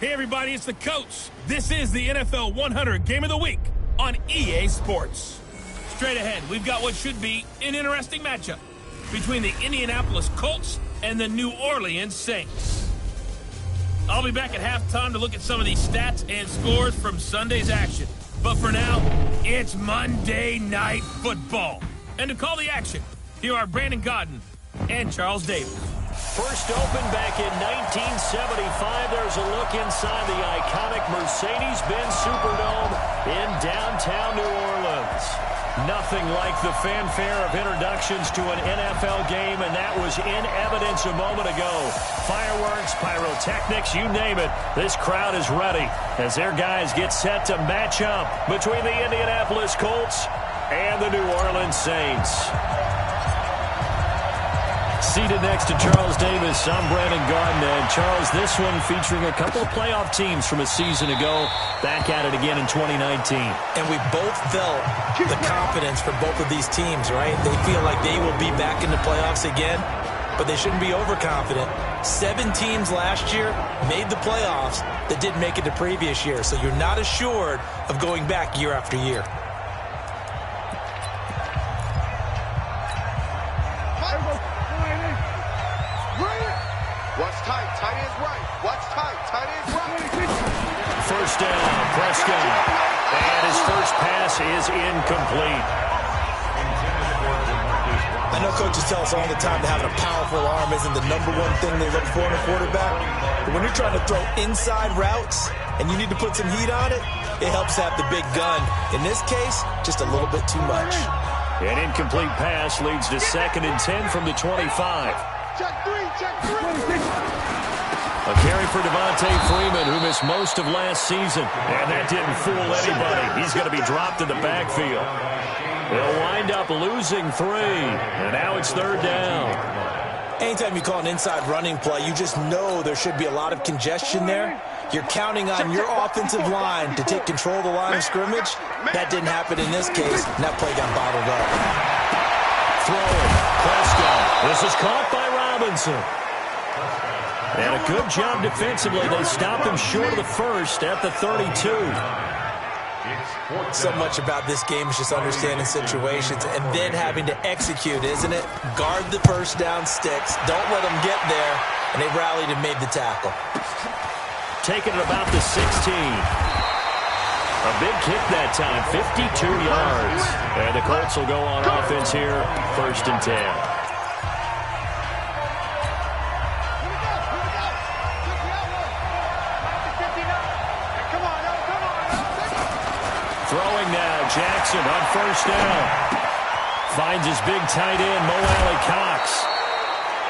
Hey everybody, it's the Colts. This is the NFL 100 Game of the Week on EA Sports. Straight ahead, we've got what should be an interesting matchup between the Indianapolis Colts and the New Orleans Saints. I'll be back at halftime to look at some of these stats and scores from Sunday's action. But for now, it's Monday Night Football. And to call the action, here are Brandon Godden and Charles Davis. First opened back in 1975. There's a look inside the iconic Mercedes-Benz Superdome in downtown New Orleans. Nothing like the fanfare of introductions to an NFL game, and that was in evidence a moment ago. Fireworks, pyrotechnics, you name it. This crowd is ready as their guys get set to match up between the Indianapolis Colts and the New Orleans Saints. Seated next to Charles Davis, I'm Brandon Garden. And Charles, this one featuring a couple of playoff teams from a season ago, back at it again in 2019. And we both felt the confidence for both of these teams, right? They feel like they will be back in the playoffs again, but they shouldn't be overconfident. 7 teams last year made the playoffs that didn't make it the previous year, so you're not assured of going back year after year. What's tight? Tight ends right. What's tight? Tight ends right. First down, Prescott. And his first pass is incomplete. I know coaches tell us all the time that having a powerful arm isn't the number one thing they look for in a quarterback. But when you're trying to throw inside routes and you need to put some heat on it, it helps to have the big gun. In this case, just a little bit too much. An incomplete pass leads to 2nd and 10 from the 25. Check three. A carry for Devontae Freeman, who missed most of last season. And that didn't fool anybody. He's going to be dropped in the backfield. They'll wind up losing 3. And now it's 3rd down. Anytime you call an inside running play, you just know there should be a lot of congestion there. You're counting on your offensive line to take control of the line of scrimmage. That didn't happen in this case, and that play got bottled up. Throwing, Prescott. This is caught by Robinson. And a good job defensively. They stopped him short of the first at the 32. So much about this game is just understanding situations and then having to execute, isn't it? Guard the first down sticks. Don't let them get there. And they rallied and made the tackle. Taking it about the 16. A big kick that time, 52 yards. And the Colts will go on offense here, 1st and 10. Throwing now, Jackson on 1st down. Finds his big tight end, Mo Alley-Cox.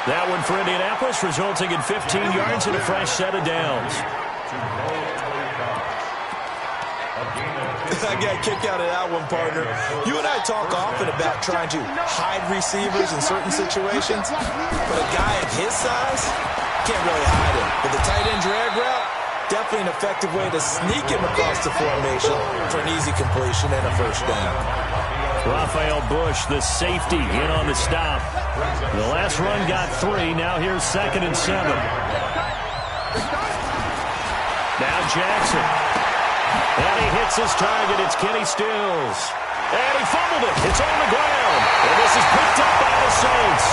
That one for Indianapolis, resulting in 15 yards and a fresh set of downs. I got a kick out of that one, partner. You and I talk often about trying to hide receivers in certain situations, but a guy of his size can't really hide him. With the tight end drag route, definitely an effective way to sneak him across the formation for an easy completion and a 1st down. Raphael Bush, the safety, in on the stop. The last run got 3. Now here's 2nd and 7. Now Jackson. And he hits his target. It's Kenny Stills. And he fumbled it. It's on the ground. And this is picked up by the Saints.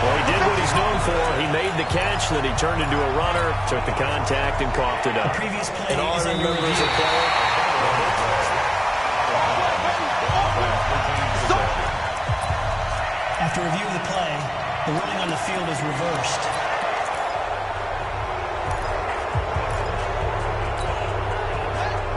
Well, he did what he's known for. He made the catch, then he turned into a runner, took the contact, and coughed it up. And all I remember as a player. After review of the play, the ruling on the field is reversed.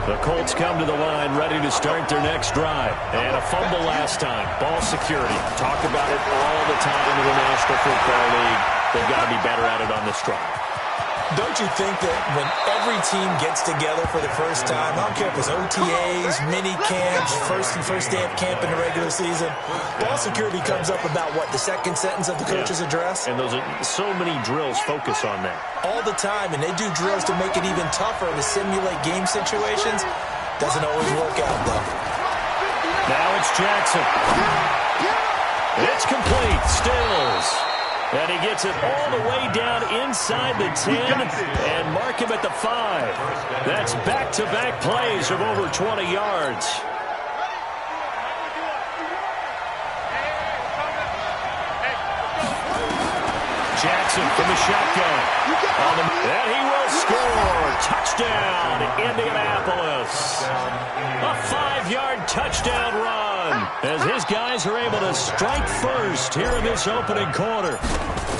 The Colts come to the line ready to start their next drive. And a fumble last time. Ball security. Talk about it all the time in the National Football League. They've got to be better at it on this drive. Don't you think that when every team gets together for the first time, I don't care if it's OTAs, mini camps, first day of camp in the regular season, ball security comes up about, what, the 2nd sentence of the coach's address? And those are so many drills focus on that. All the time, and they do drills to make it even tougher to simulate game situations. Doesn't always work out, though. Now it's Jackson. It's complete. Stills. And he gets it all the way down inside the 10 and mark him at the 5. That's back-to-back plays of over 20 yards. Jackson from the shotgun. And he will score. Touchdown, Indianapolis. A 5-yard touchdown run as his guys are able to strike first here in this opening quarter.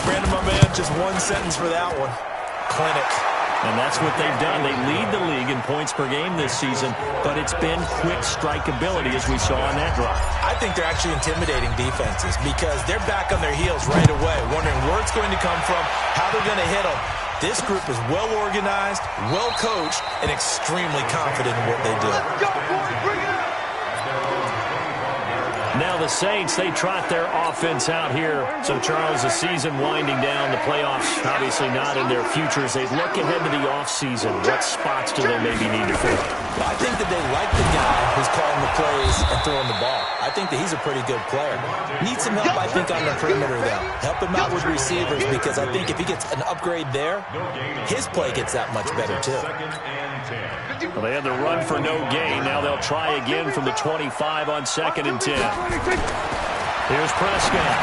Brandon, my man, just one sentence for that one. Clinic. And that's what they've done. They lead the league in points per game this season, but it's been quick strike ability as we saw on that drive. I think they're actually intimidating defenses because they're back on their heels right away, wondering where it's going to come from, how they're going to hit them. This group is well organized, well coached, and extremely confident in what they do. Now the Saints, they trot their offense out here. So, Charles, the season winding down, the playoffs obviously not in their future. As they look ahead to the offseason, what spots do they maybe need to fill? Well, I think that they like the guy who's calling the plays and throwing the ball. I think that he's a pretty good player. Needs some help, I think, on the perimeter, though. Help him out with receivers because I think if he gets an upgrade there, his play gets that much better, too. Well, they had the run for no gain. Now they'll try again from the 25 on 2nd and 10. Here's Prescott.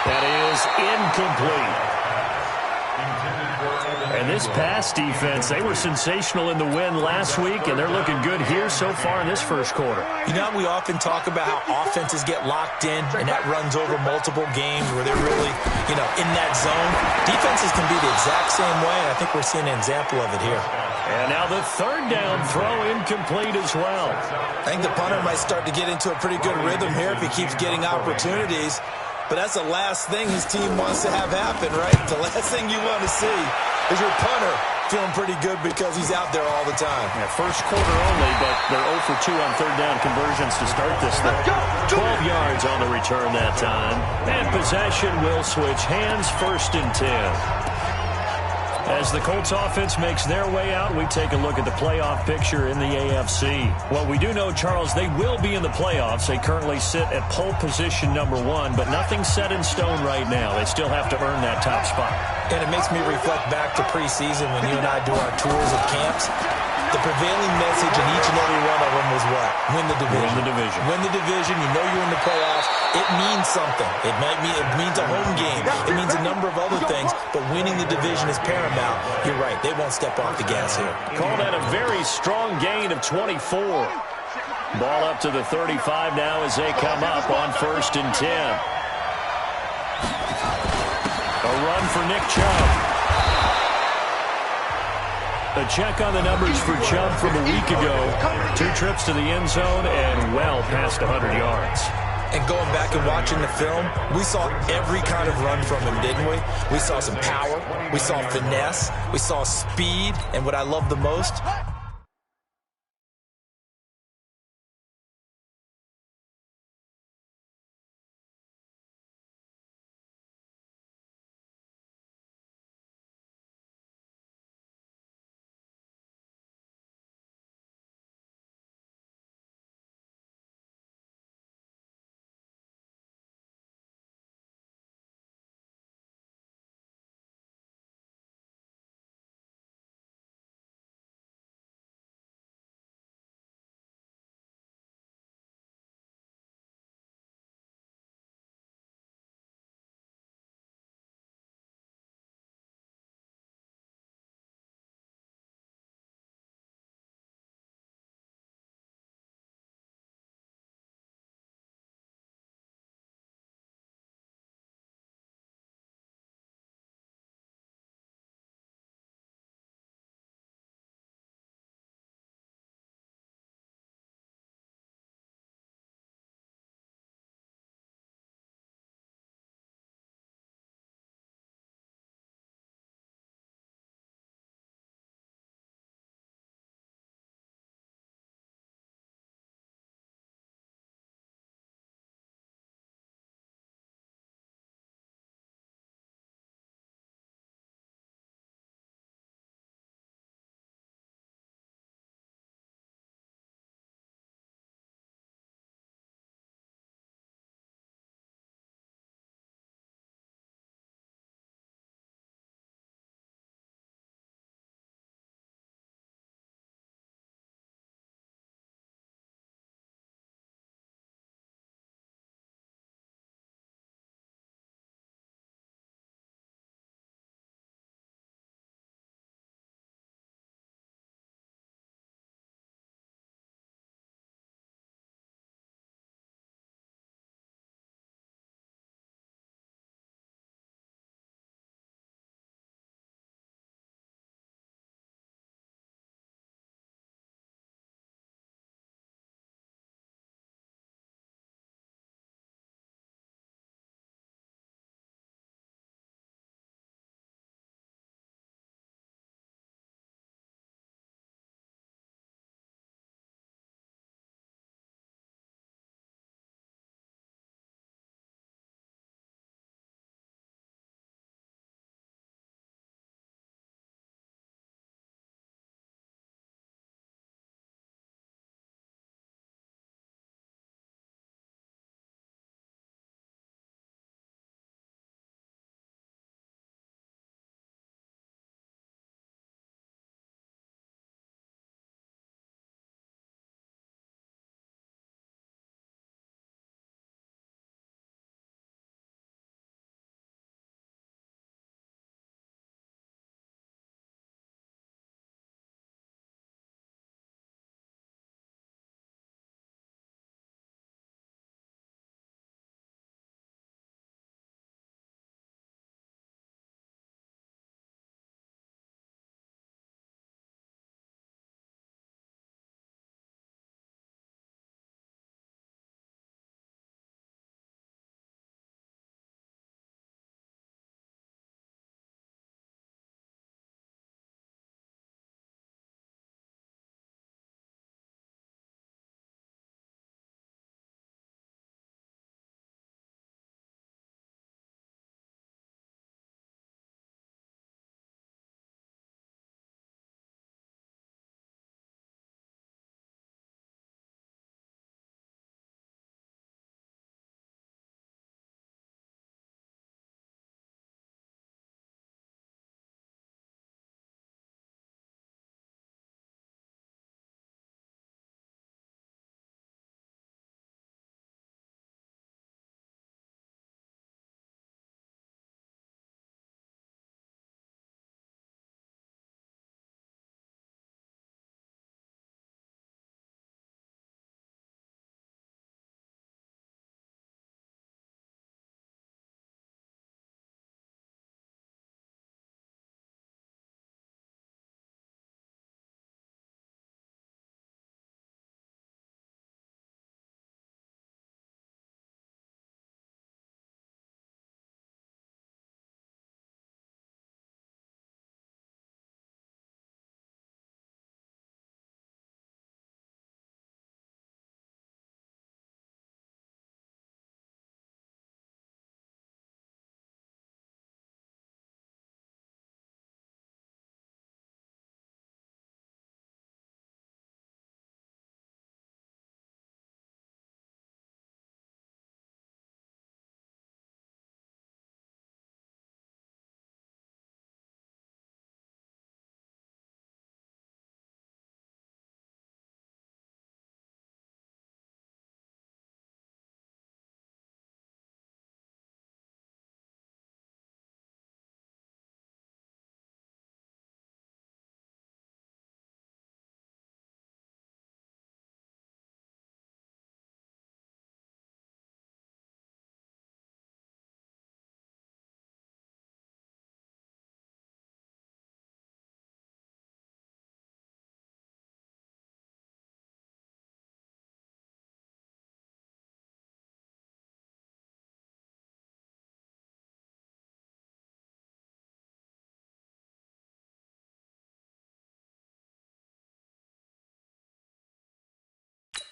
That is incomplete. And this pass defense, they were sensational in the win last week, and they're looking good here so far in this first quarter. You know, we often talk about how offenses get locked in, and that runs over multiple games where they're really, in that zone. Defenses can be the exact same way, and I think we're seeing an example of it here. And now the 3rd down throw incomplete as well. I think the punter might start to get into a pretty good rhythm here if he keeps getting opportunities. But that's the last thing his team wants to have happen, right? The last thing you want to see is your punter feeling pretty good because he's out there all the time. Yeah, first quarter only, but they're 0 for 2 on 3rd down conversions to start this thing. 12 yards on the return that time. And possession will switch hands, 1st and 10. As the Colts offense makes their way out, we take a look at the playoff picture in the AFC. Well, we do know, Charles, they will be in the playoffs. They currently sit at pole position number 1, but nothing's set in stone right now. They still have to earn that top spot. And it makes me reflect back to preseason when you and I do our tours of camps. The prevailing message in each and every one of them was what? Win the division. Win the division. Win the division. You know you're in the playoffs. It means something. It means a home game. It means a number of other things, but winning the division is paramount. You're right. They won't step off the gas here. Call that a very strong gain of 24. Ball up to the 35 now as they come up on 1st and 10. A run for Nick Chubb. A check on the numbers for Chubb from a week ago. 2 trips to the end zone and well past 100 yards. And going back and watching the film, we saw every kind of run from him, didn't we? We saw some power. We saw finesse. We saw speed. And what I love the most,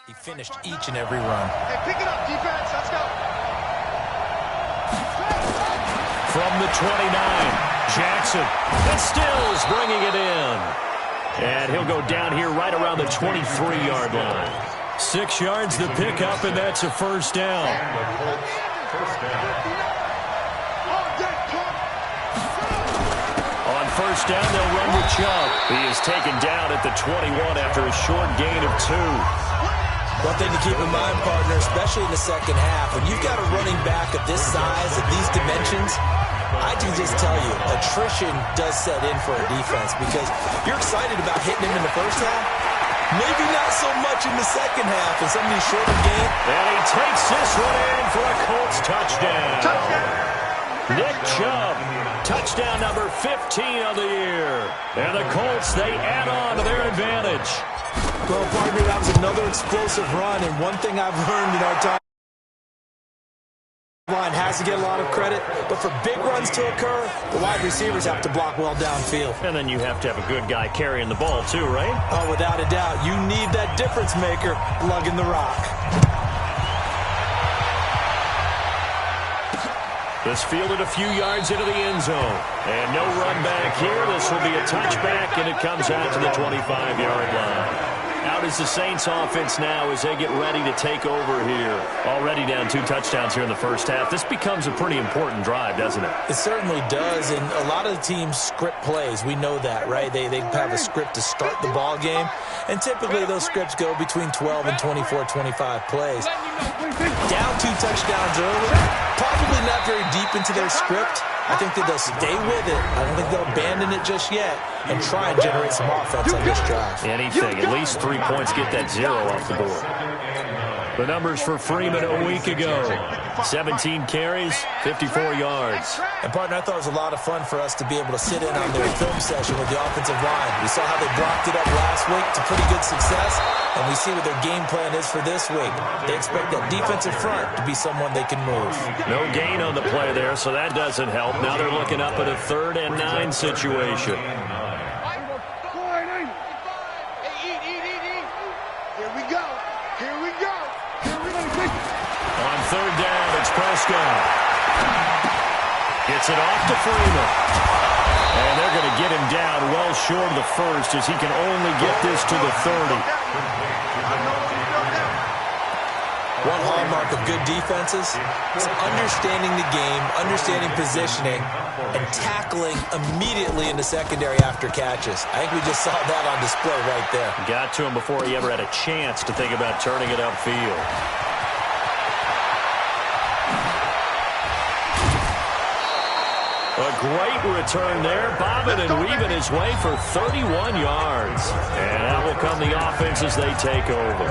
He finished each and every run. Hey, pick it up, defense. Let's go. From the 29, Jackson. And Stills bringing it in. And he'll go down here right around the 23-yard line. 6 yards the pickup, and that's a first down. On first down, they'll run with Chubb. He is taken down at the 21 after a short gain of 2. One thing to keep in mind, partner, especially in the second half, when you've got a running back of this size, of these dimensions, I can just tell you, attrition does set in for a defense because you're excited about hitting him in the first half. Maybe not so much in the second half in some of these shorter games. And he takes this one in for a Colts touchdown. Nick Chubb, touchdown number 15 of the year. And the Colts, they add on to their advantage. Well, partner, that was another explosive run, and one thing I've learned in our time, line has to get a lot of credit, but for big runs to occur, the wide receivers have to block well downfield. And then you have to have a good guy carrying the ball too, right? Oh, without a doubt. You need that difference maker lugging the rock. This fielded a few yards into the end zone. And no run back here. This will be a touchback, and it comes out to the 25-yard line. Out is the Saints offense now as they get ready to take over here. Already down 2 touchdowns here in the first half. This becomes a pretty important drive, doesn't it? It certainly does, and a lot of the teams script plays. We know that, right? They have a script to start the ball game, and typically those scripts go between 12 and 24, 25 plays. Down 2 touchdowns early, probably not very deep into their script. I think that they'll stay with it. I don't think they'll abandon it just yet and try and generate some offense on this drive. Anything. At least 3 points. Get that 0 off the board. The numbers for Freeman a week ago. 17 carries, 54 yards. And, partner, I thought it was a lot of fun for us to be able to sit in on their film session with the offensive line. We saw how they blocked it up last week to pretty good success, and we see what their game plan is for this week. They expect that defensive front to be someone they can move. No gain on the play there, so that doesn't help. Now they're looking up at a 3rd and 9 situation. On 3rd down, it's Prescott. Gets it off to Freeman. And they're going to get him down well short of the first as he can only get this to the 30. One hallmark of good defenses is understanding the game, understanding positioning, and tackling immediately in the secondary after catches. I think we just saw that on display right there. Got to him before he ever had a chance to think about turning it upfield. A great return there, bobbing and weaving his way for 31 yards. And that will come the offense as they take over.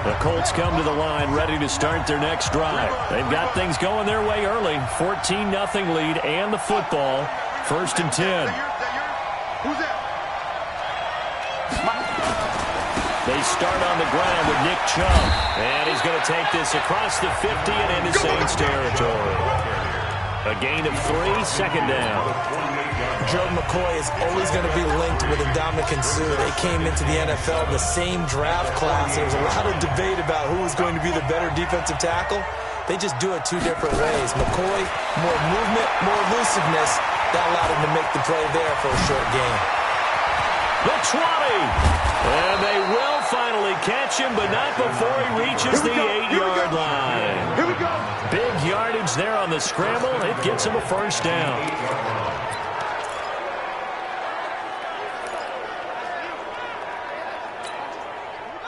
The Colts come to the line ready to start their next drive. They've got things going their way early. 14-0 lead and the football. 1st and 10. Who's that? They start on the ground with Nick Chubb. And he's going to take this across the 50 and into Saints territory. A gain of 3, 2nd down. Joe McCoy is always going to be linked with Ndamukong Suh. They came into the NFL the same draft class. There was a lot of debate about who was going to be the better defensive tackle. They just do it 2 different ways. McCoy, more movement, more elusiveness. That allowed him to make the play there for a short gain. The 20. And they will finally catch him, but not before he reaches the 8-yard line. Here we go. Big yardage there on the scramble. It gets him a 1st down.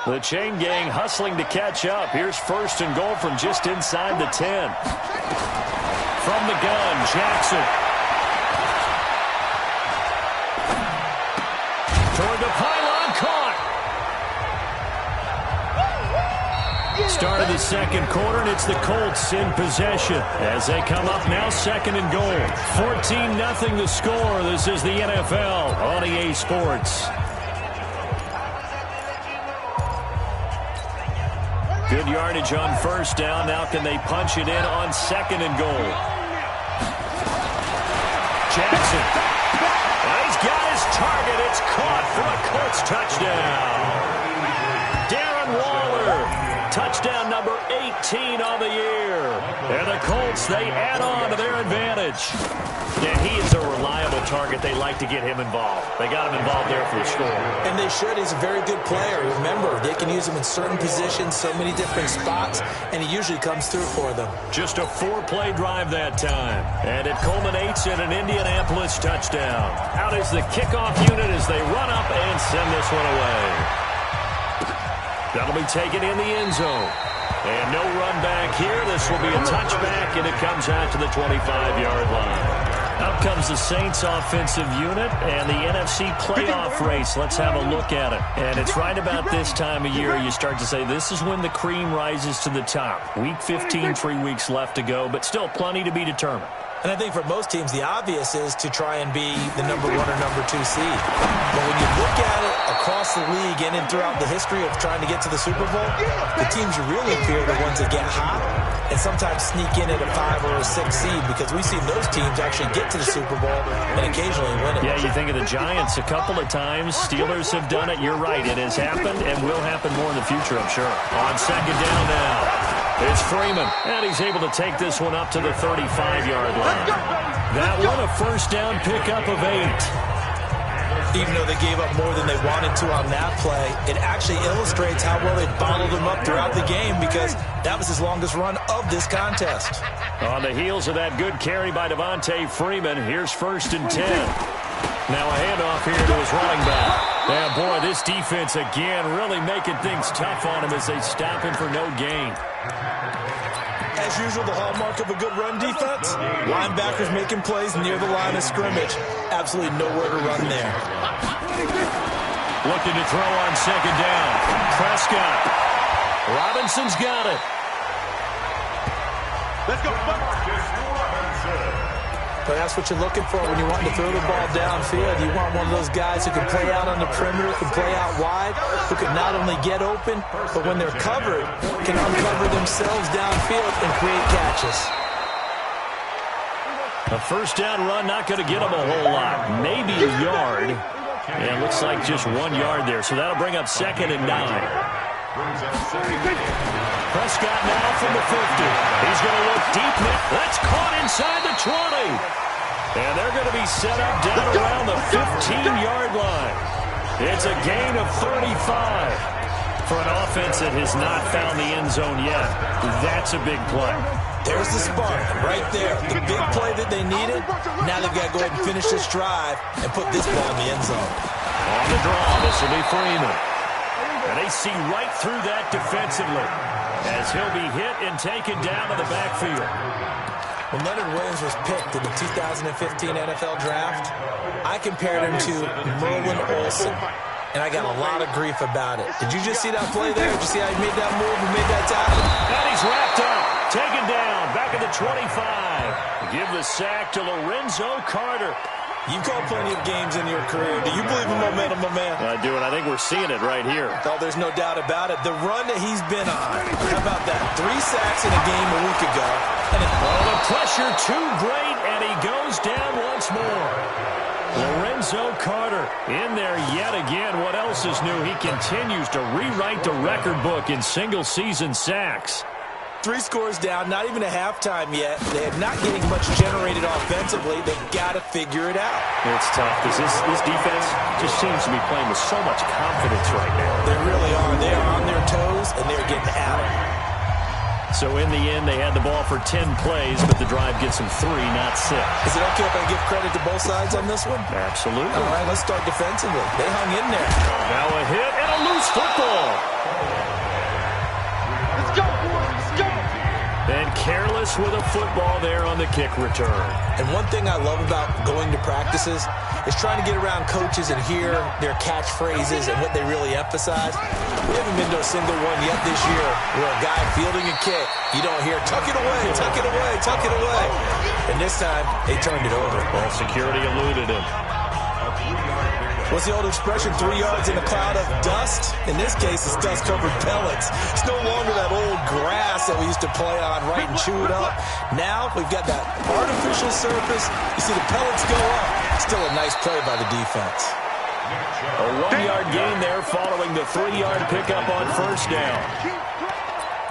The chain gang hustling to catch up. Here's 1st and goal from just inside the 10. From the gun, Jackson. Toward the pylon, caught. Start of the 2nd quarter, and it's the Colts in possession as they come up now 2nd and goal. 14-0 the score. This is the NFL on EA Sports. Good yardage on 1st down. Now can they punch it in on 2nd and goal? Jackson. He's got his target. It's caught for a Colts touchdown. Darren touchdown number 18 on the year. And the Colts, they add on to their advantage. Yeah, he is a reliable target. They like to get him involved. They got him involved there for the score. And they should. He's a very good player. Remember, they can use him in certain positions, so many different spots, and he usually comes through for them. Just a 4-play drive that time. And it culminates in an Indianapolis touchdown. Out is the kickoff unit as they run up and send this one away. That'll be taken in the end zone. And no run back here. This will be a touchback, and it comes out to the 25-yard line. Out comes the Saints offensive unit and the NFC playoff race. Let's have a look at it. And it's right about this time of year you start to say this is when the cream rises to the top. Week 15, 3 weeks left to go, but still plenty to be determined. And I think for most teams, the obvious is to try and be the number 1 or number 2 seed. But when you look at it across the league and throughout the history of trying to get to the Super Bowl, the teams you really fear are the ones that get hot and sometimes sneak in at a 5 or a 6 seed, because we've seen those teams actually get to the Super Bowl and occasionally win it. Yeah, you think of the Giants a couple of times. Steelers have done it. You're right. It has happened and will happen more in the future, I'm sure. On second down now. It's Freeman, and he's able to take this one up to the 35-yard line. That one, a first down pickup of 8. Even though they gave up more than they wanted to on that play, it actually illustrates how well they bottled them up throughout the game, because that was his longest run of this contest. On the heels of that good carry by Devontae Freeman, here's 1st and 10. Now a handoff here to his running back. Yeah, boy, this defense again really making things tough on him as they stop him for no gain. As usual, the hallmark of a good run defense, linebackers making plays near the line of scrimmage. Absolutely nowhere to run there. Looking to throw on second down. Prescott. Robinson's got it. Let's go. But that's what you're looking for when you're wanting to throw the ball downfield. You want one of those guys who can play out on the perimeter, can play out wide, who can not only get open, but when they're covered, can uncover themselves downfield and create catches. A first down run, not going to get them a whole lot. Maybe a yard. And it looks like just 1 yard there. So that'll bring up 2nd and 9. Prescott now from the 50. He's going to look deep. That's caught inside the 20. And they're going to be set up down around the 15-yard line. It's a gain of 35. For an offense that has not found the end zone yet, that's a big play. There's the spark right there. The big play that they needed. Now they've got to go ahead and finish this drive and put this ball in the end zone. On the draw, this will be Freeman. And they see right through that defensively as he'll be hit and taken down to the backfield. When Leonard Williams was picked in the 2015 NFL Draft, I compared him to Merlin Olsen, and I got a lot of grief about it. Did you just see that play there? Did you see how he made that move and made that tackle? And he's wrapped up, taken down, back at the 25. Give the sack to Lorenzo Carter. You've called plenty of games in your career. Do you believe in momentum, my man? I do, and I think we're seeing it right here. Oh, there's no doubt about it. The run that he's been on. How about that? 3 sacks in a game a week ago. And the pressure too great, and he goes down once more. Lorenzo Carter in there yet again. What else is new? He continues to rewrite the record book in single-season sacks. 3 scores down, not even a halftime yet. They are not getting much generated offensively. They've got to figure it out. It's tough because this defense just seems to be playing with so much confidence right now. They really are. They are on their toes, and they're getting at it. So in the end, they had the ball for 10 plays, but the drive gets them 3, not 6. Is it okay if I give credit to both sides on this one? Absolutely. All right, let's start defensively. They hung in there. Now a hit and a loose football. Let's go, boys. Let's go. And careless with a football there on the kick return. And one thing I love about going to practices is trying to get around coaches and hear their catchphrases and what they really emphasize. We haven't been to a single one yet this year where a guy fielding a kick, you don't hear, tuck it away, tuck it away, tuck it away. And this time, they turned it over. Well, security eluded him. What's the old expression, 3 yards in a cloud of dust? In this case, it's dust-covered pellets. It's no longer that old grass that we used to play on, right, and chew it up. Now, we've got that artificial surface. You see the pellets go up. Still a nice play by the defense. A 1-yard gain there following the 3-yard pickup on first down.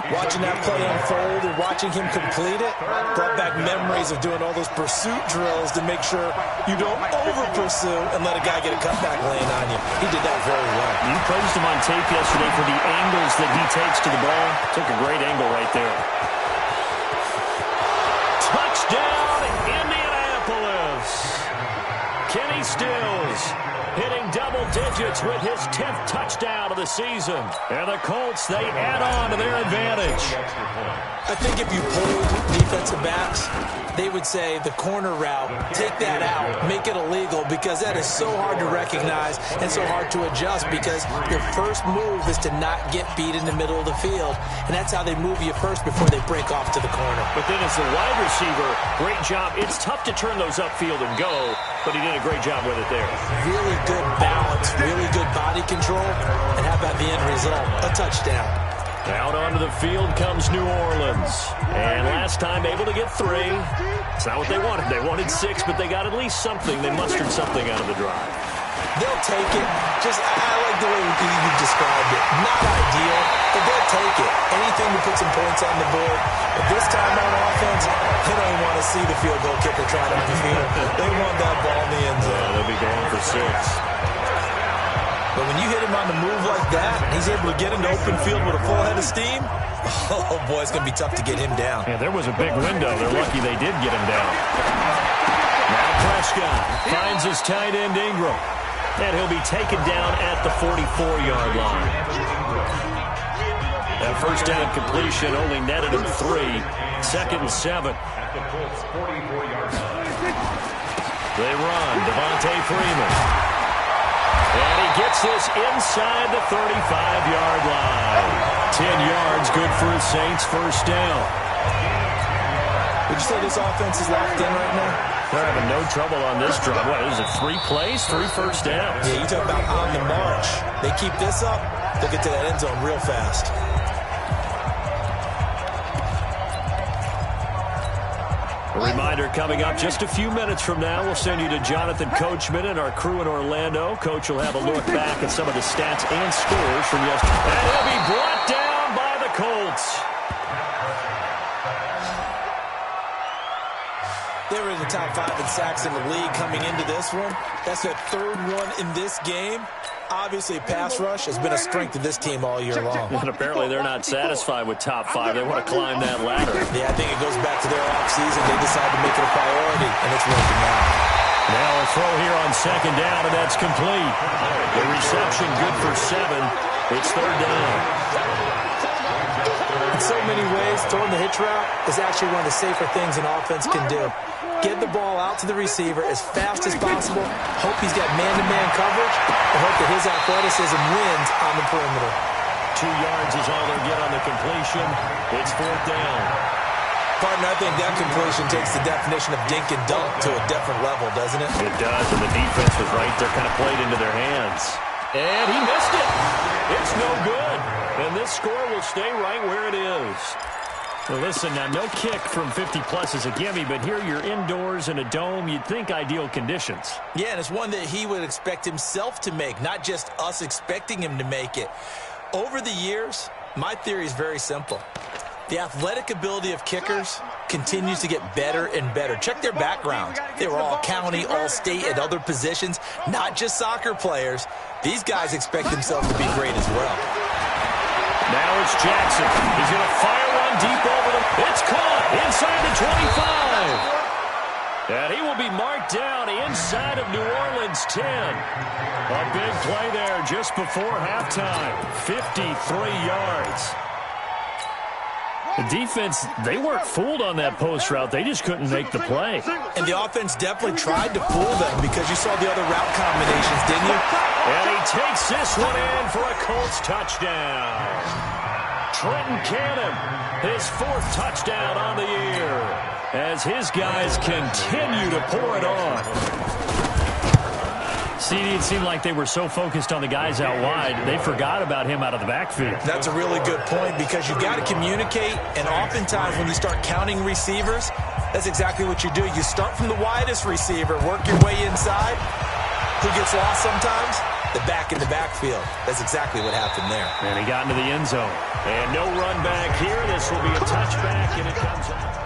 Watching that play unfold and watching him complete it brought back memories of doing all those pursuit drills to make sure you don't over-pursue and let a guy get a cutback laying on you. He did that very well. You praised him on tape yesterday for the angles that he takes to the ball. Took a great angle right there. Touchdown, Indianapolis. Kenny Stills hitting double digits with his 10th touchdown of the season. And the Colts, they add on to their advantage. I think if you polled defensive backs, they would say the corner route, take that out, make it illegal, because that is so hard to recognize and so hard to adjust, because your first move is to not get beat in the middle of the field, and that's how they move you first before they break off to the corner. But then as the wide receiver, great job. It's tough to turn those upfield and go, but he did a great job with it there. Really good balance, really good body control, and how about the end result? A touchdown. Out onto the field comes New Orleans. And last time able to get 3. It's not what they wanted. They wanted 6, but they got at least something. They mustered something out of the drive. They'll take it. I like the way you described it. Not ideal, but they'll take it. Anything to put some points on the board. But this time on offense, they don't even want to see the field goal kicker try to the field. They want that ball in the end zone. Yeah, they'll be going for 6. But when you hit him on the move like that, and he's able to get into open field with a full head of steam, oh, boy, it's going to be tough to get him down. Yeah, there was a big window. They're lucky they did get him down. Now Prescott finds his tight end Ingram. And he'll be taken down at the 44-yard line. That first down completion only netted him 3. 2nd and 7. They run. Devontae Freeman. And he gets this inside the 35-yard line. 10 yards, good for his Saints first down. Would you say this offense is locked in right now? They're having no trouble on this drive. What, is it 3 plays, 3 first downs? Yeah, you talk about on the march. They keep this up, they'll get to that end zone real fast. A reminder coming up just a few minutes from now. We'll send you to Jonathan Coachman and our crew in Orlando. Coach will have a look back at some of the stats and scores from yesterday. And he'll be brought down by the Colts. They were in the top 5 in sacks in the league coming into this one. That's their 3rd one in this game. Obviously, pass rush has been a strength of this team all year long. And apparently they're not satisfied with top 5. They want to climb that ladder. Yeah, I think it goes back to their offseason. They decided to make it a priority, and it's working out. Now a throw here on 2nd down, and that's complete. The reception good for 7. It's 3rd down. In so many ways, throwing the hitch route is actually one of the safer things an offense can do. Get the ball out to the receiver as fast as possible, hope he's got man-to-man coverage, and hope that his athleticism wins on the perimeter. 2 yards is all they'll get on the completion. It's 4th down. Partner, I think that completion takes the definition of dink and dunk to a different level, doesn't it? It does, and the defense was right there, kind of played into their hands. And he missed it. It's no good. And this score will stay right where it is. Well, listen, now, no kick from 50-plus is a gimme, but here you're indoors in a dome. You'd think ideal conditions. Yeah, and it's one that he would expect himself to make, not just us expecting him to make it. Over the years, my theory is very simple. The athletic ability of kickers continues to get better and better. Check their backgrounds. They were all county, all state, at other positions, not just soccer players. These guys expect themselves to be great as well. Now it's Jackson. He's going to fire one deep over the... It's caught inside the 25. And he will be marked down inside of New Orleans 10. A big play there just before halftime. 53 yards. The defense, they weren't fooled on that post route. They just couldn't make the play. And the offense definitely tried to fool them because you saw the other route combinations, didn't you? And he takes this one in for a Colts touchdown. Trenton Cannon, his 4th touchdown on the year, as his guys continue to pour it on. CD, it seemed like they were so focused on the guys out wide, they forgot about him out of the backfield. That's a really good point because you've got to communicate, and oftentimes when you start counting receivers, that's exactly what you do. You start from the widest receiver, work your way inside. Who gets lost sometimes? The back in the backfield. That's exactly what happened there. And he got into the end zone. And no run back here. This will be a touchback, and it comes out.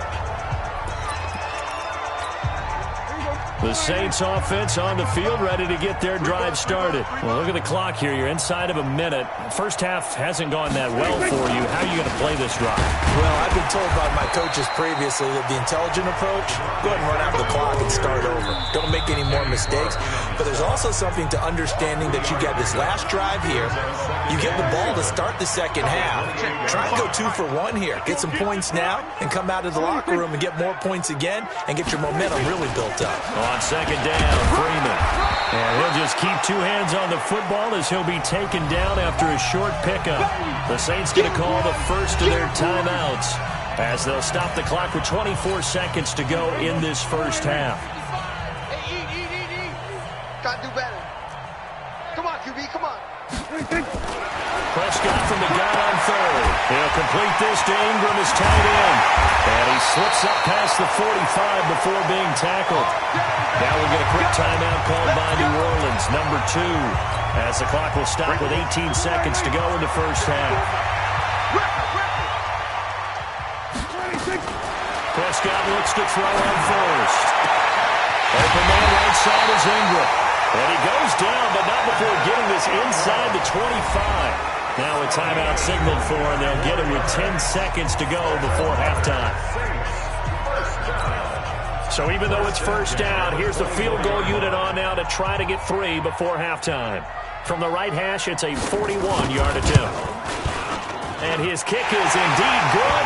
The Saints offense on the field, ready to get their drive started. Well, look at the clock here. You're inside of a minute. First half hasn't gone that well for you. How are you going to play this drive? Well, I've been told by my coaches previously that the intelligent approach, go ahead and run out the clock and start over. Don't make any more mistakes. But there's also something to understanding that you got this last drive here. You get the ball to start the second half. Try and go 2 for 1 here. Get some points now and come out of the locker room and get more points again and get your momentum really built up. On second down, Freeman. And he'll just keep 2 hands on the football as he'll be taken down after a short pickup. The Saints going to call the first of their timeouts as they'll stop the clock with 24 seconds to go in this first half. Gotta do better. Come on, QB, come on. Prescott from the gun on third. He'll complete this to Ingram as tight end. And he slips up past the 45 before being tackled. Now we'll get a quick timeout called by New Orleans, number 2, as the clock will stop with 18 seconds to go in the first half. Prescott looks to throw on first. Open man right side is Ingram. And he goes down, but not before getting this inside the 25. Now a timeout signaled for, and they'll get it with 10 seconds to go before halftime. So even though it's first down, here's the field goal unit on now to try to get 3 before halftime. From the right hash, it's a 41-yard attempt. And his kick is indeed good.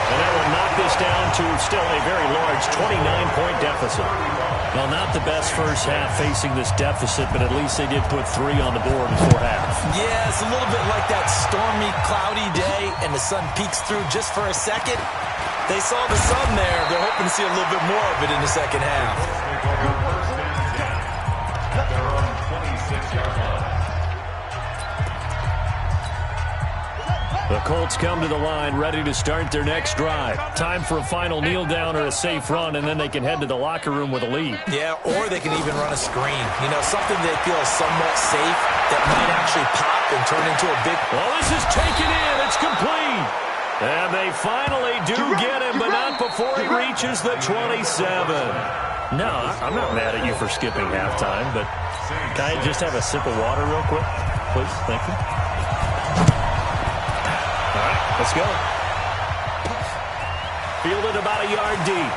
And that will knock this down to still a very large 29-point deficit. Well, not the best first half facing this deficit, but at least they did put 3 on the board before half. Yeah, it's a little bit like that stormy, cloudy day, and the sun peeks through just for a second. They saw the sun there. They're hoping to see a little bit more of it in the second half. The Colts come to the line ready to start their next drive. Time for a final kneel down or a safe run, and then they can head to the locker room with a lead. Yeah, or they can even run a screen. You know, something they feel is somewhat safe that might actually pop and turn into a big... Well, this is taken in. It's complete. And they finally do get him, but not before he reaches the 27. No, I'm not mad at you for skipping halftime, but can I just have a sip of water real quick? Please, thank you. All right, let's go. Fielded about a yard deep.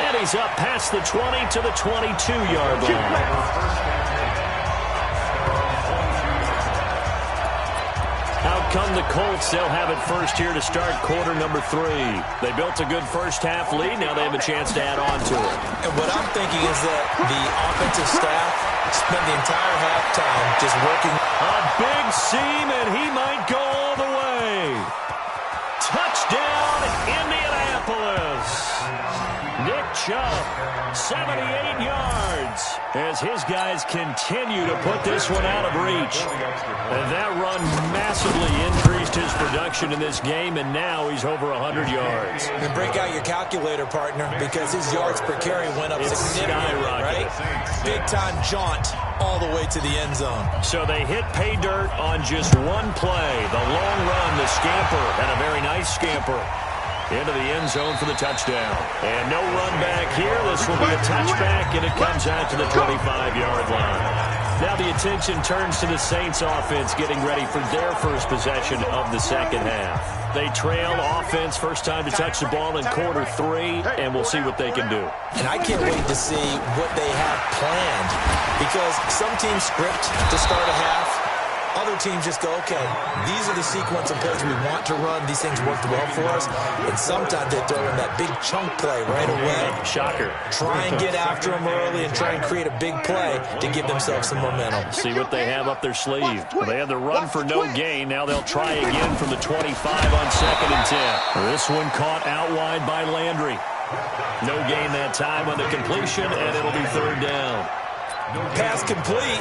And he's up past the 20 to the 22-yard line. Out come the Colts. They'll have it first here to start quarter number 3. They built a good first half lead. Now they have a chance to add on to it. And what I'm thinking is that the offensive staff spent the entire halftime just working. A big seam, and he might go all the way. Touchdown, Indianapolis. Nick Chubb, 78 yards, as his guys continue to put this one out of reach. And that run massively increased his production in this game, and now he's over 100 yards. And break out your calculator, partner, because his yards per carry went up significantly, right? Big-time jaunt all the way to the end zone. So they hit pay dirt on just one play. The long run, the scamper, and a very nice scamper into the end zone for the touchdown. And no run back here. This will be a touchback, and it comes out to the 25-yard line. Now the attention turns to the Saints offense getting ready for their first possession of the second half. They trail offense first time to touch the ball in quarter 3, and we'll see what they can do. And I can't wait to see what they have planned, because some teams script to start a half. Other teams just go, okay, these are the sequence of plays we want to run. These things worked well for us. And sometimes they throw in that big chunk play right away. Shocker. Try and get after them early and try and create a big play to give themselves some momentum. See what they have up their sleeve. Well, they had the run for no gain. Now they'll try again from the 25 on 2nd and 10. This one caught out wide by Landry. No gain that time on the completion, and it'll be 3rd down. Pass complete,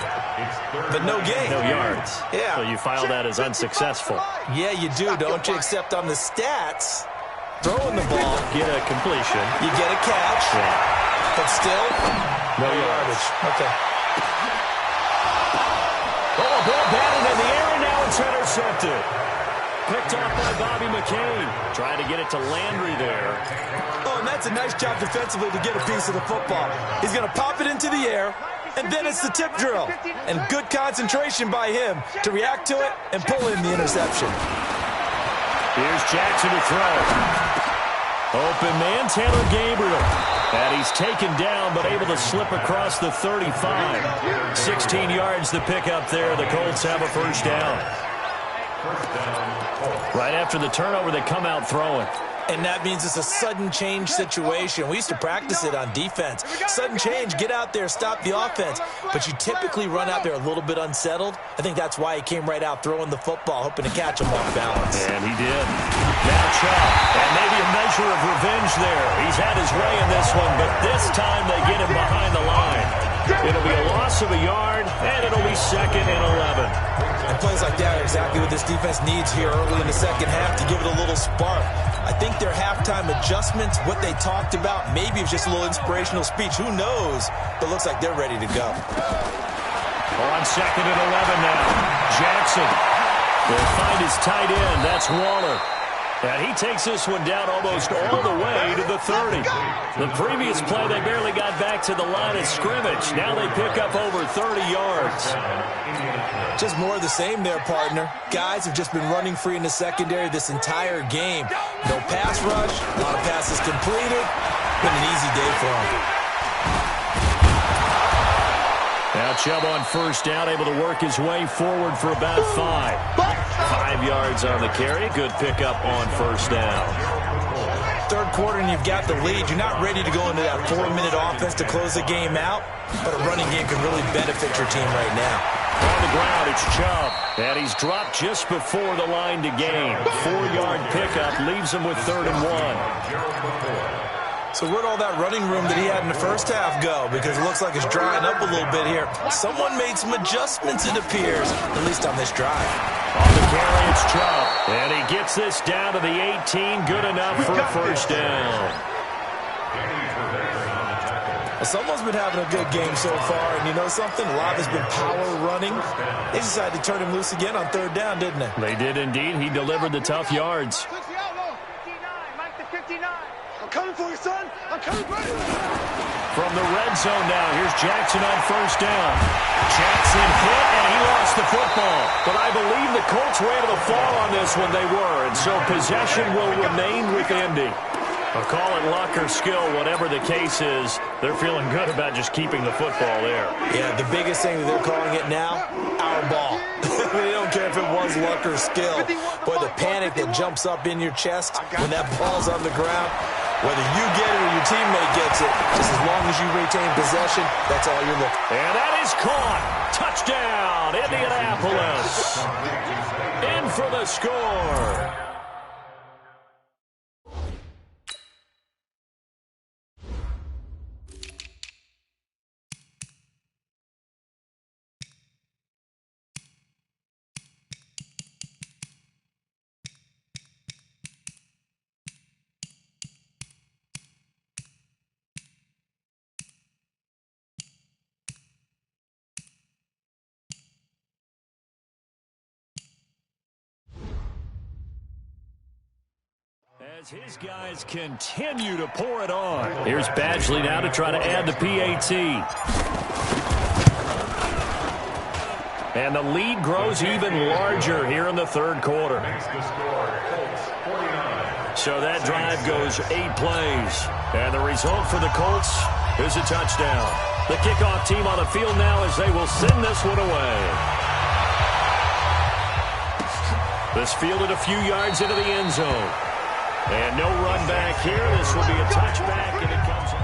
but no gain. No yards. Yeah. So you file that as unsuccessful. Yeah, you do, don't you? Except on the stats, throwing the ball. Get a completion. You get a catch. Yeah. But still, no yardage. Okay. Oh, a ball batted in the air, and now it's intercepted. picked off by Bobby McCain. Trying to get it to Landry there. Oh, and that's a nice job defensively to get a piece of the football. He's going to pop it into the air, and then it's the tip drill. And good concentration by him to react to it and pull in the interception. Here's Jackson to throw. Open man, Taylor Gabriel. And he's taken down, but able to slip across the 35. 16 yards to pick up there. The Colts have a first down. Right after the turnover, they come out throwing. And that means it's a sudden change situation. We used to practice it on defense. Sudden change, get out there, stop the offense. But you typically run out there a little bit unsettled. I think that's why he came right out throwing the football, hoping to catch him off balance. And he did. Now Chubb, and maybe a measure of revenge there. He's had his way in this one, but this time they get him behind the line. It'll be a loss of a yard, and it'll be 2nd and 11. And plays like that are exactly what this defense needs here early in the second half to give it a little spark. I think their halftime adjustments, what they talked about, maybe it was just a little inspirational speech. Who knows? But looks like they're ready to go. On 2nd and 11 now. Jackson will find his tight end. That's Waller. And he takes this one down almost all the way to the 30. The previous play, they barely got back to the line of scrimmage. Now they pick up over 30 yards. Just more of the same there, partner. Guys have just been running free in the secondary this entire game. No pass rush, a lot of passes completed. Been an easy day for them. Now Chubb on first down, able to work his way forward for about 5. 5 yards on the carry. Good pickup on first down. Third quarter and you've got the lead. You're not ready to go into that 4-minute offense to close the game out, but a running game can really benefit your team right now. On the ground, it's Chubb, and he's dropped just before the line to gain. 4-yard pickup leaves him with 3rd and 1. So where'd all that running room that he had in the first half go? Because it looks like it's drying up a little bit here. Someone made some adjustments, it appears, at least on this drive. On the carry, it's Chubb, and he gets this down to the 18. Good enough for a first down. Well, someone's been having a good game so far, and you know something? A lot has been power running. They decided to turn him loose again on 3rd down, didn't they? They did indeed. He delivered the tough yards. I'm coming for you, son. I'm coming for you. From the red zone now, here's Jackson on first down. Jackson hit, and he lost the football. But I believe the Colts were able to fall on this when they were, and so possession will remain with Indy. I'll call it luck or skill, whatever the case is. They're feeling good about just keeping the football there. Yeah, the biggest thing that they're calling it now, our ball. They don't care if it was luck or skill. Boy, the panic that jumps up in your chest when that ball's on the ground, whether you get it or your teammate gets it, just as long as you retain possession, that's all you're looking for. And that is caught. Touchdown, Indianapolis. In for the score. As his guys continue to pour it on. Here's Badgley now to try to add the PAT. And the lead grows even larger here in the 3rd quarter. So that drive goes 8 plays. And the result for the Colts is a touchdown. The kickoff team on the field now as they will send this one away. This fielded a few yards into the end zone. And no run back here. This will be a touchback, and it comes up.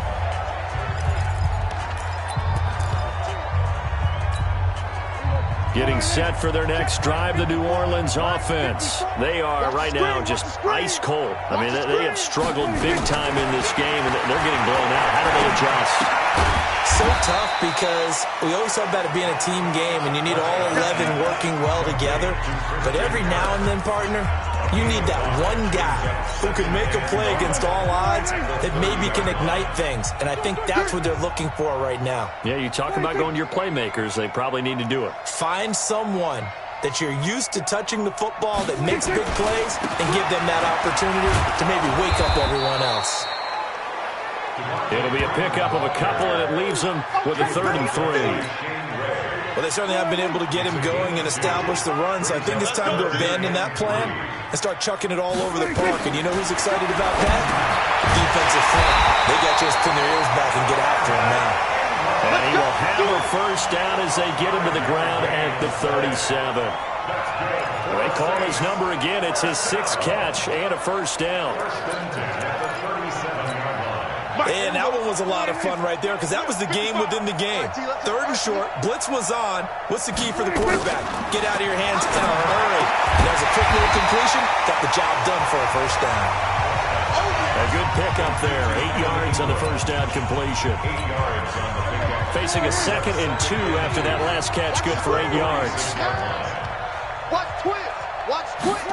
Getting set for their next drive, the New Orleans offense. They are right now just ice cold. I mean, they have struggled big time in this game, and they're getting blown out. How do they adjust? So tough because we always talk about it being a team game, and you need all 11 working well together. But every now and then, partner, you need that one guy who can make a play against all odds that maybe can ignite things. And I think that's what they're looking for right now. Yeah, you talk about going to your playmakers. They probably need to do it. Find someone that you're used to touching the football, that makes big plays, and give them that opportunity to maybe wake up everyone else. It'll be a pickup of a couple, and it leaves them with a 3rd and 3. Well, they certainly have been able to get him going and establish the run, so I think it's time to abandon that plan and start chucking it all over the park. And you know who's excited about that? Defensive front. They got to just pin their ears back and get after him now. And he will have a first down as they get him to the ground at the 37. They call his number again. It's his 6th catch and a first down. And that one was a lot of fun right there because that was the game within the game. 3rd and short, blitz was on. What's the key for the quarterback? Get out of your hands in a hurry. And there's a quick little completion. Got the job done for a first down. A good pickup there. 8 yards on the first down completion. Facing a 2nd and 2 after that last catch. Good for 8 yards. Watch twist. Watch twist.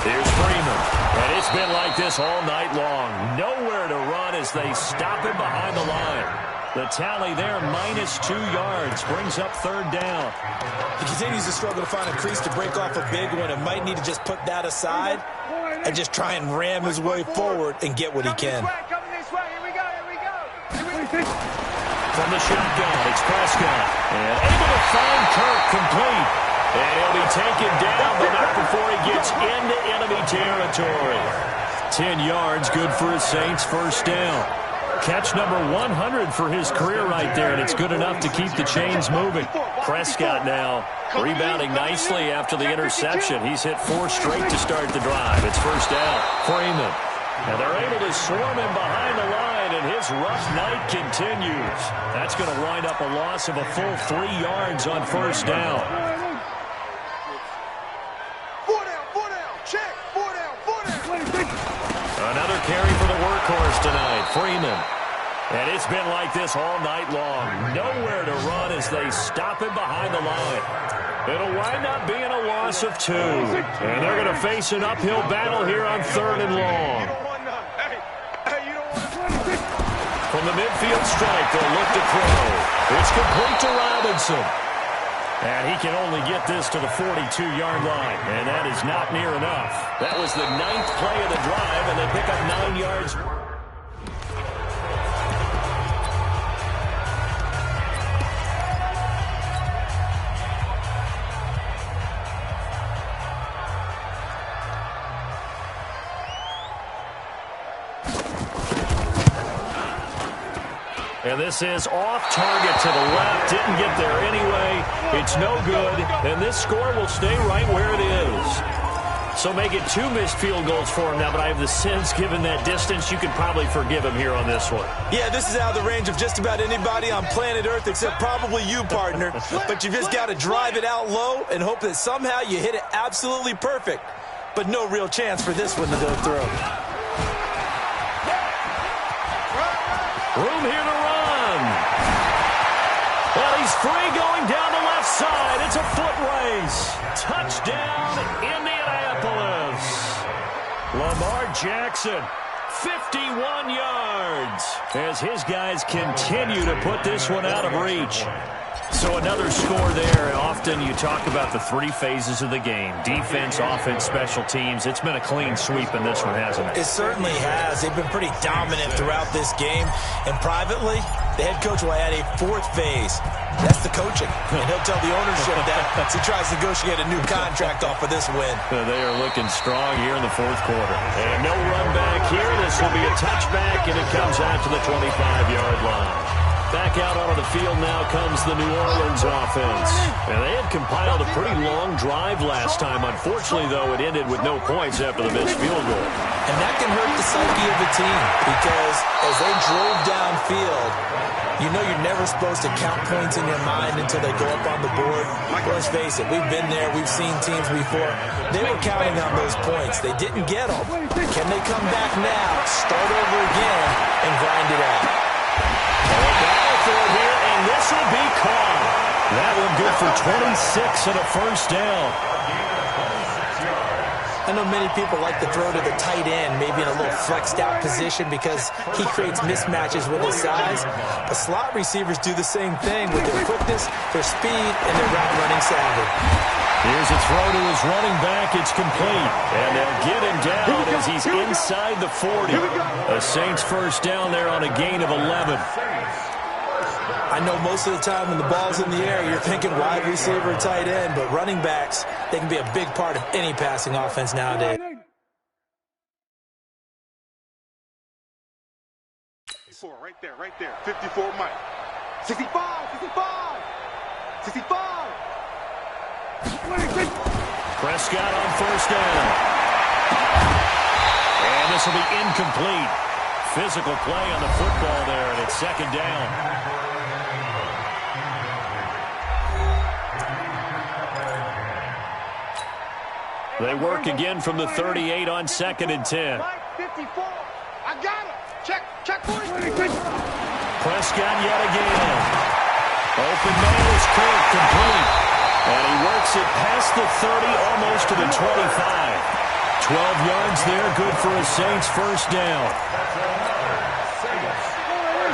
Here's Freeman. And it's been like this all night long. Nowhere to run as they stop him behind the line. The tally there, -2 yards, brings up 3rd down. He continues to struggle to find a crease to break off a big one and might need to just put that aside and just try and ram his way forward and get what he can. Coming this way. Here we go. Here we go. From the shotgun, it's Prescott. And able to find Kirk complete. And he'll be taken down, but not before he gets into enemy territory. 10 yards, good for his Saints, first down. Catch number 100 for his career right there, and it's good enough to keep the chains moving. Prescott now rebounding nicely after the interception. He's hit 4 straight to start the drive. It's first down. Freeman. And they're able to swarm him behind the line, and his rough night continues. That's going to wind up a loss of a full 3 yards on first down. Another carry for the workhorse tonight, Freeman. And it's been like this all night long. Nowhere to run as they stop him behind the line. It'll wind up being a loss of 2. And they're going to face an uphill battle here on 3rd and long. From the midfield stripe, they'll look to throw. It's complete to Robinson. And he can only get this to the 42-yard line. And that is not near enough. That was the 9th play of the drive, and they pick up 9 yards. And this is off target to the left. Didn't get there anyway. It's no good. And this score will stay right where it is. So make it 2 missed field goals for him now. But I have the sense, given that distance, you could probably forgive him here on this one. Yeah, this is out of the range of just about anybody on planet Earth except probably you, partner. But you just got to drive it out low and hope that somehow you hit it absolutely perfect. But no real chance for this one to go through. Room here to run. Well, he's free going down the left side. It's a foot race. Touchdown, Indianapolis. Lamar Jackson, 51 yards. As his guys continue to put this one out of reach. So another score there. Often you talk about the 3 phases of the game. Defense, offense, special teams. It's been a clean sweep in this one, hasn't it? It certainly has. They've been pretty dominant throughout this game. And privately, the head coach will add a 4th phase. That's the coaching. And he'll tell the ownership that as he tries to negotiate a new contract off of this win. They are looking strong here in the 4th quarter. And no run back here. This will be a touchback, and it comes out to the 25-yard line. Back out onto the field now comes the New Orleans offense. And they had compiled a pretty long drive last time. Unfortunately, though, it ended with no points after the missed field goal. And that can hurt the psyche of the team because as they drove downfield, you know you're never supposed to count points in your mind until they go up on the board. Let's face it, we've been there. We've seen teams before. They were counting on those points. They didn't get them. Can they come back now, start over again, and grind it out? For here, and this will be caught. That one good for 26 and a first down. I know many people like to throw to the tight end, maybe in a little flexed out position because he creates mismatches with his size. But slot receivers do the same thing with their quickness, their speed, and their route running savvy. Here's a throw to his running back. It's complete. And they'll get him down as he's inside the 40. A Saints first down there on a gain of 11. I know most of the time when the ball's in the air, you're thinking wide receiver, tight end, but running backs, they can be a big part of any passing offense nowadays. Right there. 54, Mike. 65. 65. Prescott on first down. And this will be incomplete. Physical play on the football there, and it's second down. They work again from the 38 on 2nd and 10. 54. I got it. Check, boys. Prescott yet again. Open man is Kirk, complete. And he works it past the 30, almost to the 25. 12 yards there, good for a Saints first down.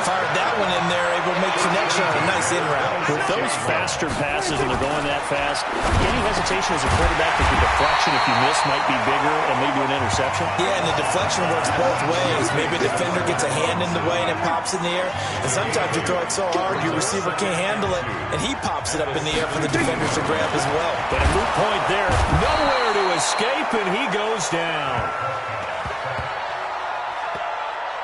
Fired that one in there, able to make connection on a nice in route. With those faster passes and they're going that fast, any hesitation as a quarterback that the deflection, if you miss, might be bigger and lead to an interception? Yeah, and the deflection works both ways. Maybe a defender gets a hand in the way and it pops in the air. And sometimes you throw it so hard your receiver can't handle it, and he pops it up in the air for the defenders to grab as well. But a moot point there. Nowhere to escape, and he goes down.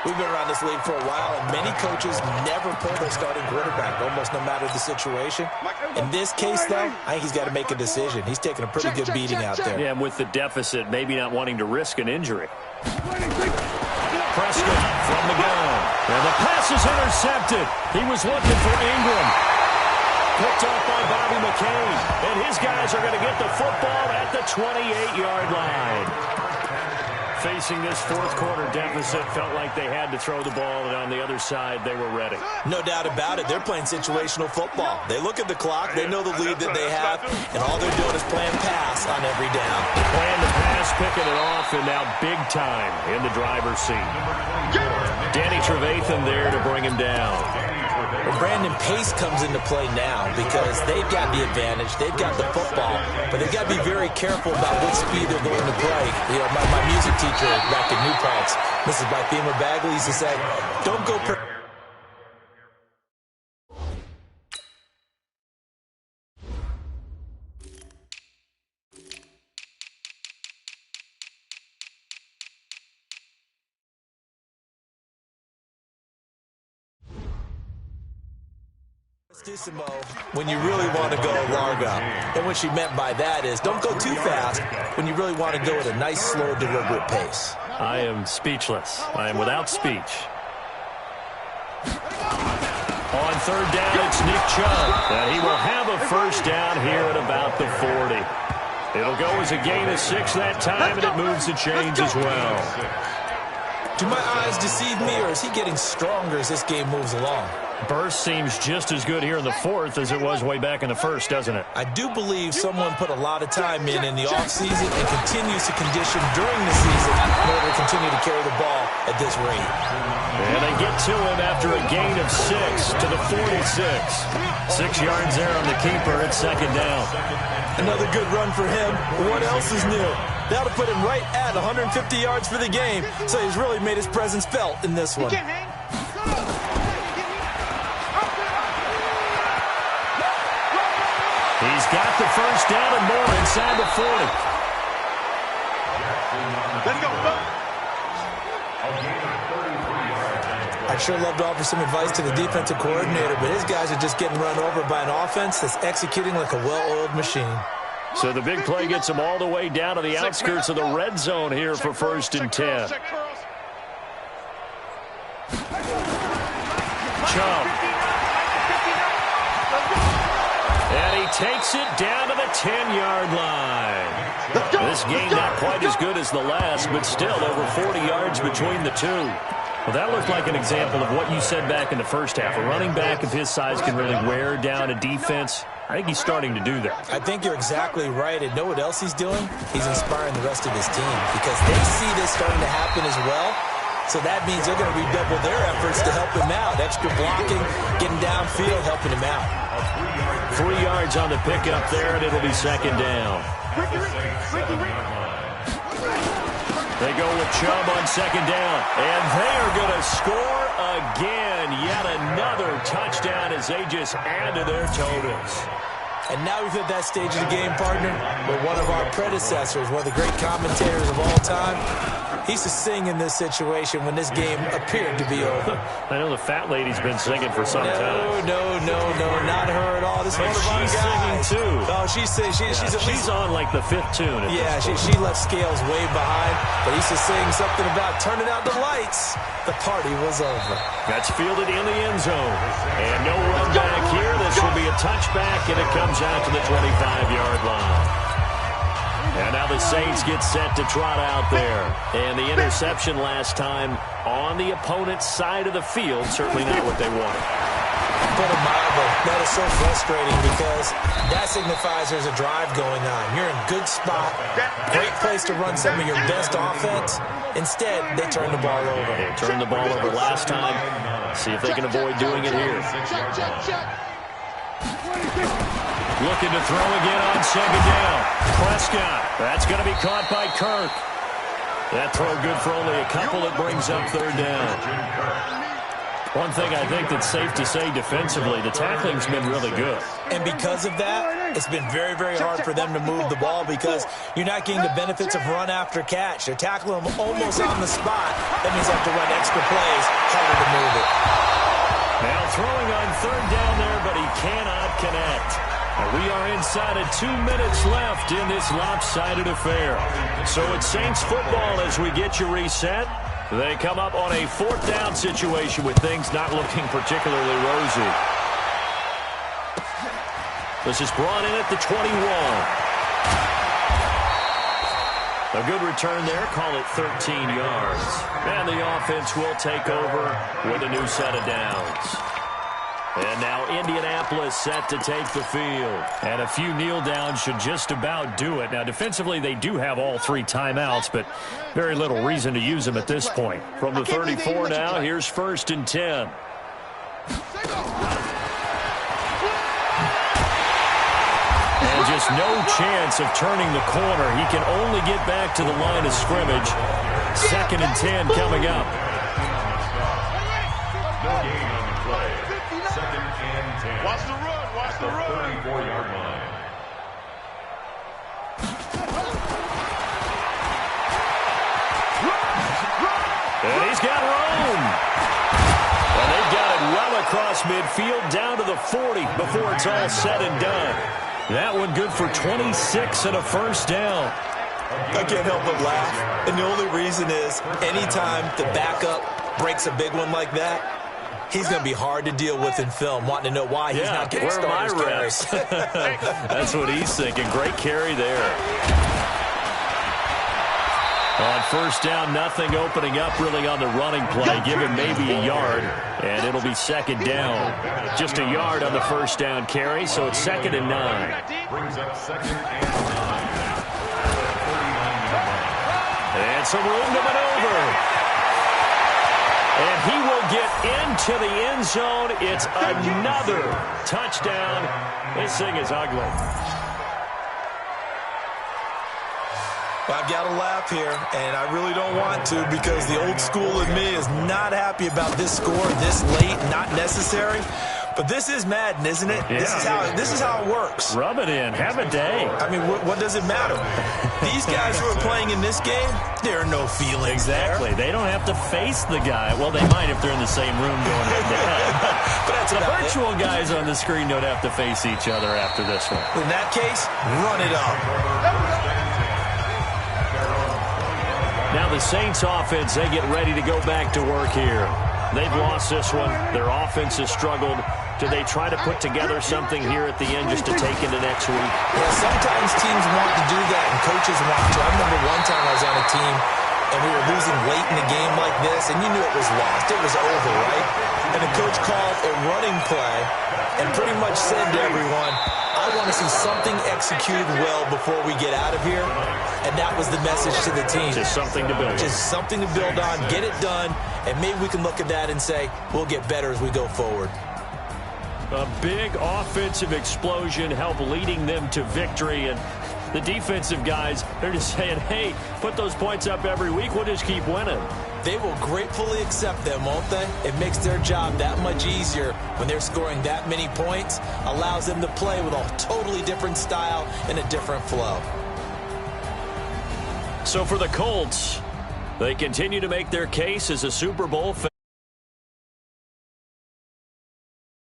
We've been around this league for a while, and many coaches never pull their starting quarterback, almost no matter the situation. In this case, though, I think he's got to make a decision. He's taking a pretty good beating out there. Yeah, and with the deficit, maybe not wanting to risk an injury. Prescott from the gun. And the pass is intercepted. He was looking for Ingram. Picked off by Bobby McCain. And his guys are going to get the football at the 28-yard line. Facing this fourth quarter deficit, felt like they had to throw the ball, and on the other side, they were ready. No doubt about it. They're playing situational football. They look at the clock, they know the lead that they have, and all they're doing is playing pass on every down. Playing the pass, picking it off, and now big time in the driver's seat. Danny Trevathan there to bring him down. Well, Brandon, pace comes into play now because they've got the advantage. They've got the football, but they've got to be very careful about what speed they're going to play. You know, my music teacher back in New Paltz, Mrs. Bythema Bagley, used to say, don't go when you really want to go largo. And what she meant by that is don't go too fast when you really want to go at a nice, slow, deliberate pace. I am speechless. I am without speech. On third down, it's Nick Chubb. And he will have a first down here at about the 40. It'll go as a gain of 6 that time, and it moves the chains as well. Do my eyes deceive me, or is he getting stronger as this game moves along? Burst seems just as good here in the fourth as it was way back in the first, doesn't it? I do believe someone put a lot of time in the offseason and continues to condition during the season in order to continue to carry the ball at this rate. And they get to him after a gain of 6 to the 46. 6 yards there on the keeper at second down. Another good run for him. What else is new? That'll put him right at 150 yards for the game, so he's really made his presence felt in this one. He's got the first down and more inside the 40. Let's go. I'd sure love to offer some advice to the defensive coordinator, but his guys are just getting run over by an offense that's executing like a well-oiled machine. So the big play gets them all the way down to the outskirts of the red zone here for first and 10. Chubb. And he takes it down to the 10-yard line. This game not quite as good as the last, but still over 40 yards between the two. Well, that looked like an example of what you said back in the first half. A running back of his size can really wear down a defense. I think he's starting to do that. I think you're exactly right. And know what else he's doing? He's inspiring the rest of his team because they see this starting to happen as well. So that means they're going to redouble their efforts to help him out. Extra blocking, getting downfield, helping him out. 3 yards on the pickup there, and it'll be second down. They go with Chubb on second down, and they are going to score again. Yet another touchdown as they just add to their totals. And now we've hit that stage of the game, partner, where one of our predecessors, one of the great commentators of all time, he used to sing in this situation when this game appeared to be over. I know the fat lady's been singing for some time. No, not her at all. This is one of our guys. Singing too. Oh, she's she's on like the 5th tune. Yeah, she left Scales way behind, but he used to sing something about turning out the lights. The party was over. That's fielded in the end zone. And no run back here. This will be a touchback, and it comes out to the 25-yard line. And now the Saints get set to trot out there. And the interception last time on the opponent's side of the field, certainly not what they wanted. Put it mildly, that is so frustrating because that signifies there's a drive going on. You're in a good spot, great place to run some of your best offense. Instead, they turn the ball over. They turned the ball over last time. See if they can avoid doing it here. Looking to throw again on second down. Prescott. That's going to be caught by Kirk. That throw good for only a couple. It brings up third down. One thing I think that's safe to say defensively, the tackling's been really good. And because of that, it's been very, very hard for them to move the ball because you're not getting the benefits of run after catch. They're tackling them almost on the spot. That means they have to run extra plays, harder to move it. Now throwing on third down there, but he cannot connect. And we are inside of 2 minutes left in this lopsided affair. So it's Saints football as we get you reset. They come up on a 4th down situation with things not looking particularly rosy. This is brought in at the 21. A good return there, call it 13 yards. And the offense will take over with a new set of downs. And now Indianapolis set to take the field. And a few kneel downs should just about do it. Now, defensively, they do have all 3 timeouts, but very little reason to use them at this point. From the 34 now, here's 1st and 10. And just no chance of turning the corner. He can only get back to the line of scrimmage. 2nd and 10 coming up. Watch the run, watch the run. 34-yard line. And he's got room. And they've got it well across midfield down to the 40 before it's all said and done. That one good for 26 and a first down. I can't help but laugh. And the only reason is anytime the backup breaks a big one like that, he's going to be hard to deal with in film, wanting to know why he's not getting starters carries. That's what he's thinking. Great carry there. On first down, nothing opening up really on the running play. Give him maybe a yard, and it'll be second down. Just a yard on the first down carry, so it's 2nd and 9. Brings up 2nd and 9. And some room to maneuver. And he will get into the end zone. It's another touchdown. This thing is ugly. I've got to laugh here, and I really don't want to because the old school in me is not happy about this score this late, not necessary. But this is Madden, isn't it? Yeah. This is how it works. Rub it in. Have a day. I mean, what does it matter? These guys who are playing in this game, there are no feelings Exactly. there. They don't have to face the guy. Well, they might if they're in the same room going head to head. But that's The about virtual guys on the screen don't have to face each other after this one. In that case, run it up. Now the Saints offense, they get ready to go back to work here. They've lost this one. Their offense has struggled. Do they try to put together something here at the end just to take into next week? Yeah, sometimes teams want to do that and coaches want to. I remember one time I was on a team and we were losing late in the game like this, and you knew it was lost. It was over, right? And the coach called a running play and pretty much said to everyone, I want to see something executed well before we get out of here. And that was the message to the team. Just something to build on. Just something to build on, get it done, and maybe we can look at that and say, we'll get better as we go forward. A big offensive explosion helped leading them to victory. And the defensive guys, they're just saying, hey, put those points up every week. We'll just keep winning. They will gratefully accept them, won't they? It makes their job that much easier when they're scoring that many points, allows them to play with a totally different style and a different flow. So for the Colts, they continue to make their case as a Super Bowl